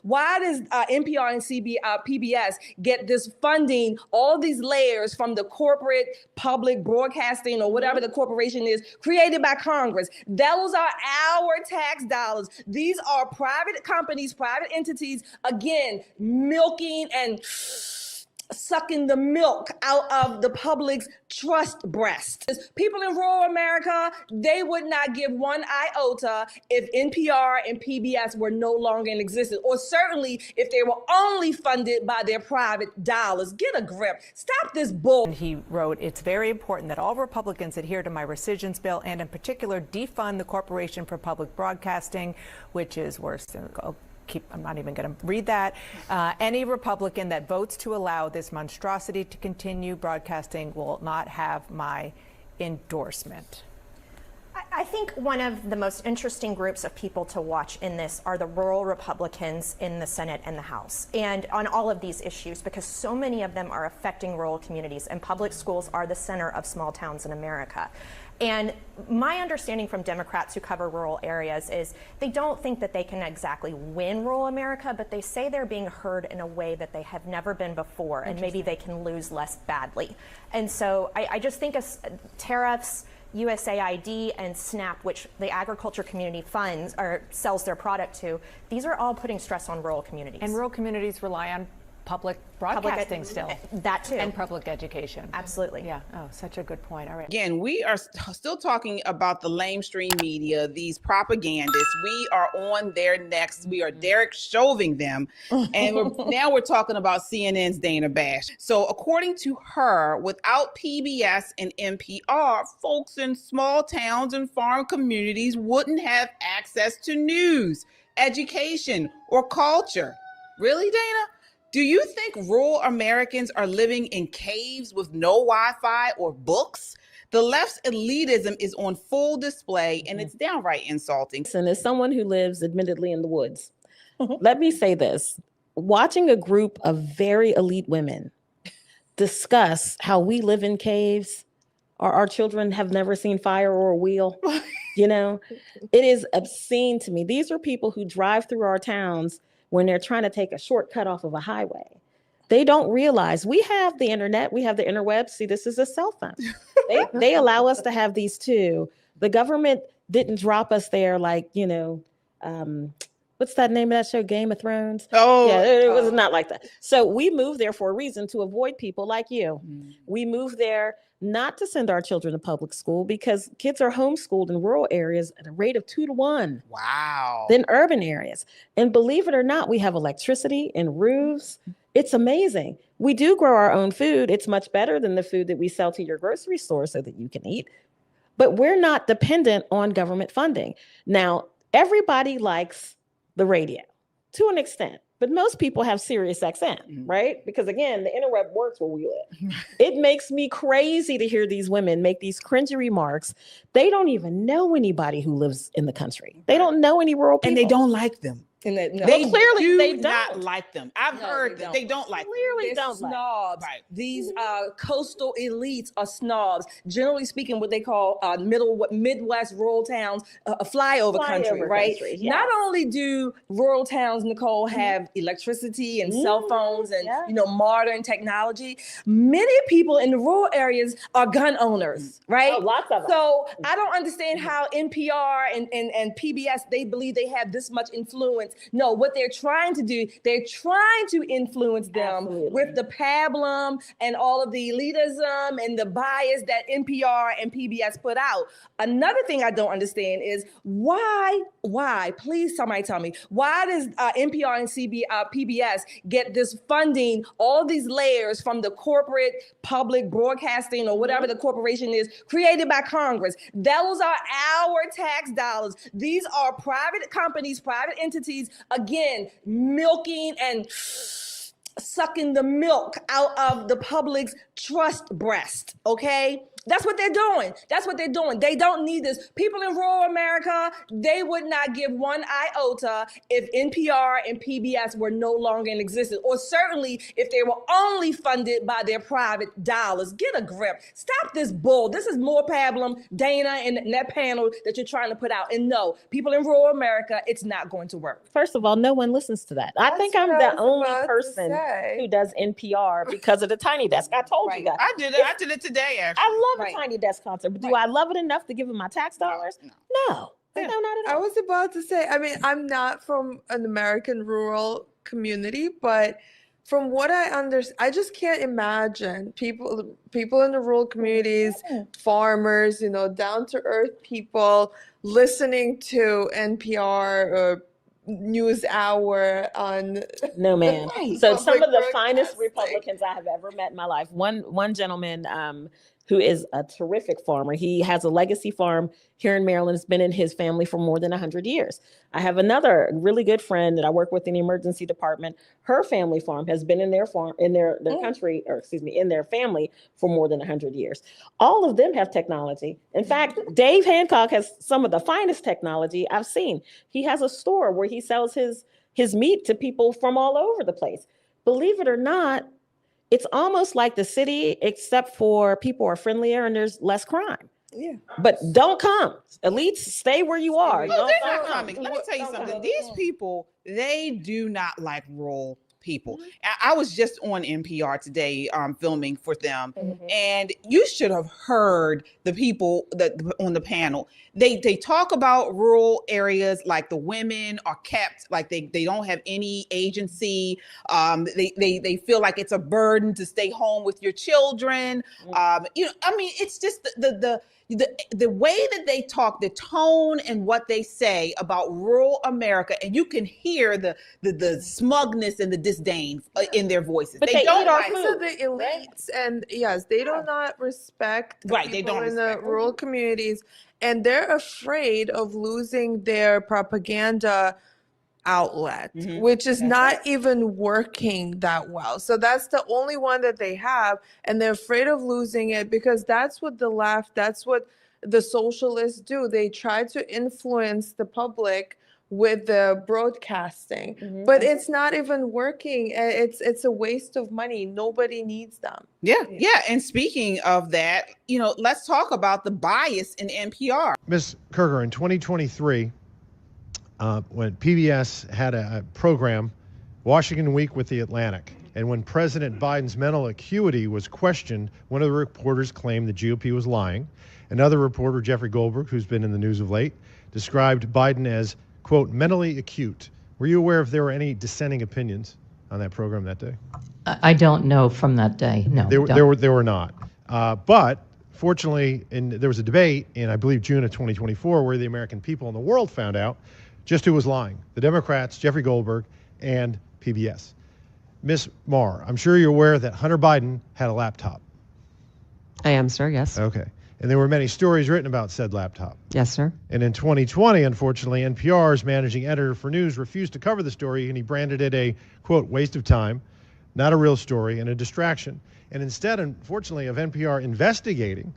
Why does NPR and PBS get this funding, all these layers from the corporate public broadcasting or whatever the corporation is created by Congress? Those are our tax dollars. These are private companies, private entities, again, milking and sucking the milk out of the public's trust breast. People in rural America, they would not give one iota if NPR and PBS were no longer in existence, or certainly if they were only funded by their private dollars. Get a grip. Stop this bull. And he wrote, "It's very important that all Republicans adhere to my rescissions bill and in particular defund the Corporation for Public Broadcasting," which is worse than I'm not even going to read that. Any Republican that votes to allow this monstrosity to continue broadcasting will not have my endorsement. I think one of the most interesting groups of people to watch in this are the rural Republicans in the Senate and the House, and on all of these issues, because so many of them are affecting rural communities, and public schools are the center of small towns in America. And my understanding from Democrats who cover rural areas is they don't think that they can exactly win rural America, but they say they're being heard in a way that they have never been before, and maybe they can lose less badly. And so I just think tariffs, USAID, and SNAP, which the agriculture community funds or sells their product to, these are all putting stress on rural communities. And rural communities rely on public broadcasting still. That too. And public education. Absolutely. Yeah. Oh, such a good point. All right. Again, we are still talking about the lamestream media, these propagandists. We are on their necks. We are Derek Chauvin them. And now we're talking about CNN's Dana Bash. So according to her, without PBS and NPR, folks in small towns and farm communities wouldn't have access to news, education, or culture. Really, Dana? Do you think rural Americans are living in caves with no Wi-Fi or books? The left's elitism is on full display, and it's downright insulting. And as someone who lives admittedly in the woods, let me say this. Watching a group of very elite women discuss how we live in caves, or our children have never seen fire or a wheel, it is obscene to me. These are people who drive through our towns when they're trying to take a shortcut off of a highway. They don't realize we have the internet, we have the interwebs. See, this is a cell phone. They allow us to have these too. The government didn't drop us there like, what's that name of that show, Game of Thrones? Oh, yeah, it was not like that. So we moved there for a reason, to avoid people like you. We moved there not to send our children to public school, because kids are homeschooled in rural areas at a rate of 2 to 1. Wow. Than urban areas. And believe it or not, we have electricity and roofs. It's amazing. We do grow our own food. It's much better than the food that we sell to your grocery store so that you can eat. But we're not dependent on government funding. Now, everybody likes the radio to an extent. But most people have Sirius XM, right? Because again, the interweb works where we live. It makes me crazy to hear these women make these cringy remarks. They don't even know anybody who lives in the country. They don't know any rural people. And they don't like them. And They clearly do not like them. I've heard that they don't like them. Clearly They're don't snobs. Right. These coastal elites are snobs. Generally speaking, what they call Midwest rural towns, a flyover country, right? Yes. Not only do rural towns, Nicole, have electricity and cell phones and modern technology, many people in the rural areas are gun owners, right? Oh, lots of them. So I don't understand how NPR and PBS, they believe they have this much influence. No, what they're trying to do, they're trying to influence them with the pablum and all of the elitism and the bias that NPR and PBS put out. Another thing I don't understand is why, please somebody tell me, why does NPR and PBS get this funding, all these layers from the corporate public broadcasting or whatever the corporation is created by Congress? Those are our tax dollars. These are private companies, private entities, again, milking and sucking the milk out of the public's trust breast, okay? That's what they're doing. That's what they're doing. They don't need this. People in rural America, they would not give one iota if NPR and PBS were no longer in existence, or certainly if they were only funded by their private dollars. Get a grip. Stop this bull. This is more pablum, Dana, and that panel that you're trying to put out. And no, people in rural America, it's not going to work. First of all, no one listens to that. I think I'm the only person who does NPR because of the Tiny Desk. I told you guys. I did it. I did it today, actually. I love a Tiny Desk concert, but do I love it enough to give them my tax dollars? No. No, not at all. I was about to say, I mean, I'm not from an American rural community, but from what I understand, I just can't imagine people in the rural communities, farmers, down to earth people listening to NPR or News Hour on. No, ma'am. So some of the finest Republicans I have ever met in my life. One gentleman who is a terrific farmer. He has a legacy farm here in Maryland. It's been in his family for more than 100 years. I have another really good friend that I work with in the emergency department. Her family farm has been in their farm, in their country, or excuse me, in their family for more than 100 years. All of them have technology. In fact, Dave Hancock has some of the finest technology I've seen. He has a store where he sells his meat to people from all over the place. Believe it or not, it's almost like the city, except for people are friendlier and there's less crime. Yeah. But don't come. Elites, stay where you are. No, they're not coming. Let me tell you something. These people, they do not like rural people. I was just on NPR today filming for them, and you should have heard the people that on the panel. They talk about rural areas like the women are kept, like they don't have any agency. They feel like it's a burden to stay home with your children. I mean, it's just the way that they talk, the tone and what they say about rural America, and you can hear the smugness and the disdain in their voices. But they don't eat our like food. the elites, and yes, they do not respect the Right, they people don't in the respect them. rural communities, and they're afraid of losing their propaganda outlet, which is not even working that well. So that's the only one that they have, and they're afraid of losing it because that's what the left, that's what the socialists do. They try to influence the public with the broadcasting, but it's not even working. It's a waste of money. Nobody needs them. Yeah. And speaking of that, let's talk about the bias in NPR. Ms. Kerger, in 2023, when PBS had a program, Washington Week with the Atlantic, and when President Biden's mental acuity was questioned, one of the reporters claimed the GOP was lying. Another reporter, Jeffrey Goldberg, who's been in the news of late, described Biden as, quote, mentally acute. Were you aware if there were any dissenting opinions on that program that day? I don't know from that day. No, There were not. But fortunately, there was a debate in, I believe, June of 2024, where the American people and the world found out just who was lying. The Democrats, Jeffrey Goldberg, and PBS. Ms. Marr, I'm sure you're aware that Hunter Biden had a laptop. I am, sir, yes. Okay. And there were many stories written about said laptop. Yes, sir. And in 2020, unfortunately, NPR's managing editor for news refused to cover the story, and he branded it a, quote, waste of time, not a real story, and a distraction. And instead, unfortunately, of NPR investigating,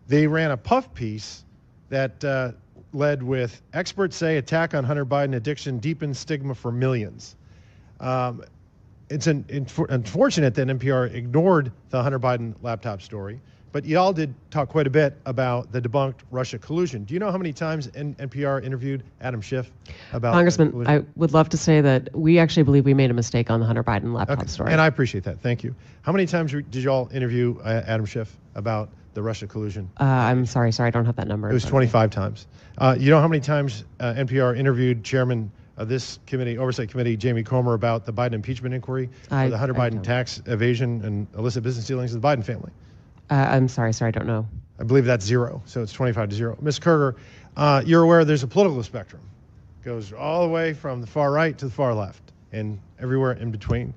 they ran a puff piece that led with, experts say attack on Hunter Biden addiction deepens stigma for millions. It's unfortunate that NPR ignored the Hunter Biden laptop story. But y'all did talk quite a bit about the debunked Russia collusion. Do you know how many times NPR interviewed Adam Schiff about Congressman, I would love to say that we actually believe we made a mistake on the Hunter Biden laptop story. And I appreciate that. Thank you. How many times did y'all interview Adam Schiff about the Russia collusion? I'm sorry, I don't have that number. It was 25 times. You know how many times NPR interviewed Chairman of this committee, Oversight Committee, Jamie Comer, about the Biden impeachment inquiry for the Hunter Biden tax evasion and illicit business dealings of the Biden family? I'm sorry, I don't know. I believe that's 0, so it's 25-0. Ms. Kerger, you're aware there's a political spectrum. It goes all the way from the far right to the far left and everywhere in between.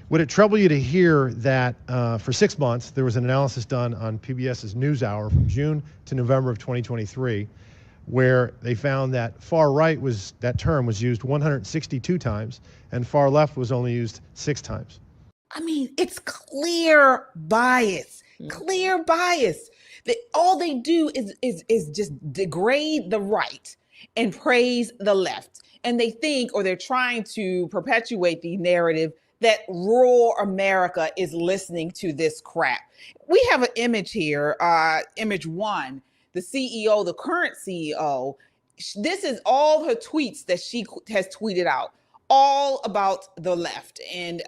Would it trouble you to hear that for 6 months, there was an analysis done on PBS's NewsHour from June to November of 2023, where they found that far right that term was used 162 times and far left was only used 6 times? I mean, it's clear bias. clear bias. All they do is just degrade the right and praise the left. And they think, or they're trying to perpetuate the narrative that rural America is listening to this crap. We have an image here, image one, the CEO, the current CEO. This is all her tweets that she has tweeted out, all about the left and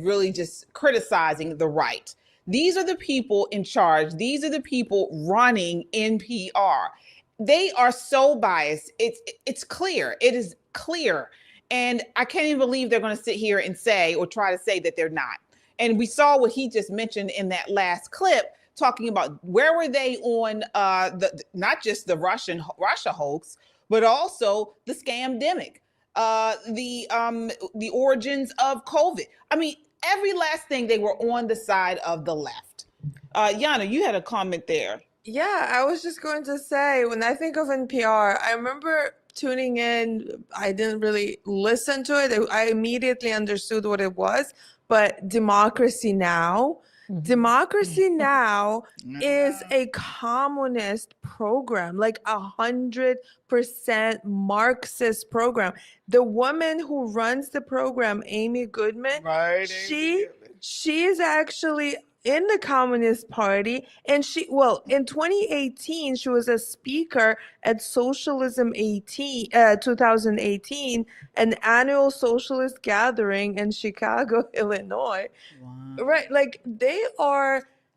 really just criticizing the right. These are the people in charge. These are the people running NPR. They are so biased. It's clear. It is clear. And I can't even believe they're going to sit here and say, or try to say that they're not. And we saw what he just mentioned in that last clip, talking about where were they on not just the Russia hoax, but also the scamdemic, the origins of COVID. I mean, every last thing, they were on the side of the left. Yana, you had a comment there. Yeah, I was just going to say, when I think of NPR, I remember tuning in. I didn't really listen to it. I immediately understood what it was, but Democracy Now! Democracy Now! Is a communist program, like 100% Marxist program. The woman who runs the program, Amy Goodman, she is actually in the Communist Party, and in 2018 she was a speaker at Socialism 2018, an annual socialist gathering in Chicago, Illinois. Wow. Right, like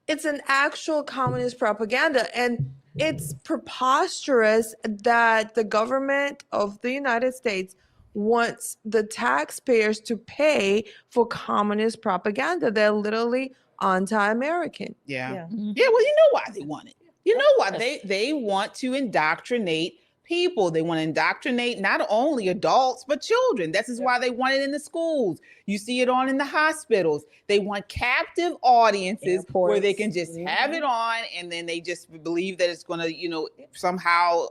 it's an actual communist propaganda, and it's preposterous that the government of the United States wants the taxpayers to pay for communist propaganda. They're literally anti-American. Yeah. Well, you know why they want it. You know why they want to indoctrinate people. They want to indoctrinate not only adults, but children. This is why they want it in the schools. You see it on in the hospitals. They want captive audiences where they can just have it on, and then they just believe that it's going to, somehow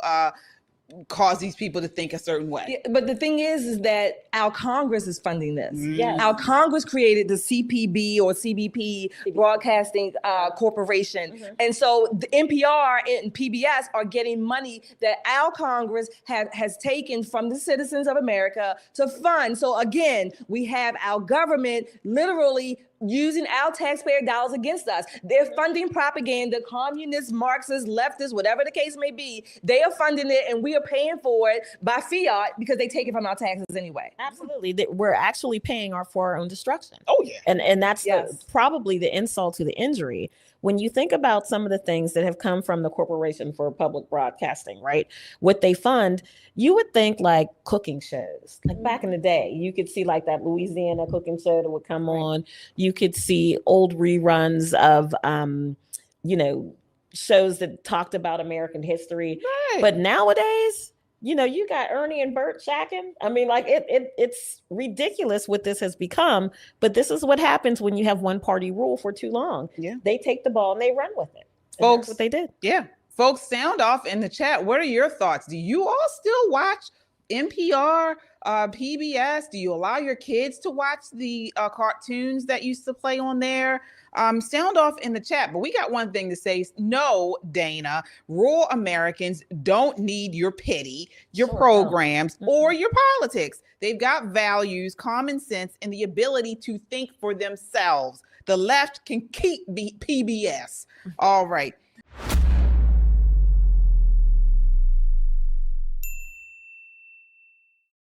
cause these people to think a certain way. Yeah, but the thing is that our Congress is funding this. Yes. Our Congress created the CPB or CBP Broadcasting Corporation. And so the NPR and PBS are getting money that our Congress has taken from the citizens of America to fund. So again, we have our government literally using our taxpayer dollars against us. They're funding propaganda, communists, Marxists, leftists, whatever the case may be. They are funding it, and we are paying for it by fiat because they take it from our taxes anyway. Absolutely. We're actually paying for our own destruction. Oh, yeah. And that's probably the insult to the injury. When you think about some of the things that have come from the Corporation for Public Broadcasting, right? What they fund, you would think like cooking shows. Like back in the day, you could see like that Louisiana cooking show that would come on. You could see old reruns of, shows that talked about American history. Right. But nowadays, you got Ernie and Bert shacking. I mean, like it's ridiculous what this has become. But this is what happens when you have one party rule for too long. Yeah, they take the ball and they run with it. Folks, that's what they did. Yeah, folks, sound off in the chat. What are your thoughts? Do you all still watch NPR, PBS? Do you allow your kids to watch the cartoons that used to play on there? Sound off in the chat. But we got one thing to say. No, Dana, rural Americans don't need your pity, your programs, or your politics. They've got values, common sense, and the ability to think for themselves. The left can keep PBS. All right.